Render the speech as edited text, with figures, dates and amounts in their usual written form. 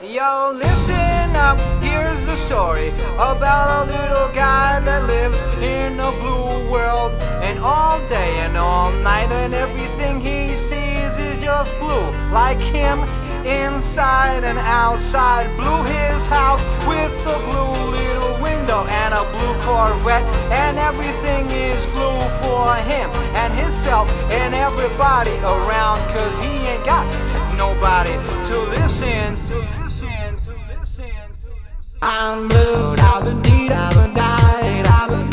Yo, listen up, here's the story about a little guy that lives in a blue world. And all day and all night and everything he sees is just blue. Like him, inside and outside. Blue his house with a blue little window and a blue Corvette. And everything is blue for him and himself and everybody around. Cause he ain't got nobody to listen. I'm blue, I've been deed, I've been died, I've been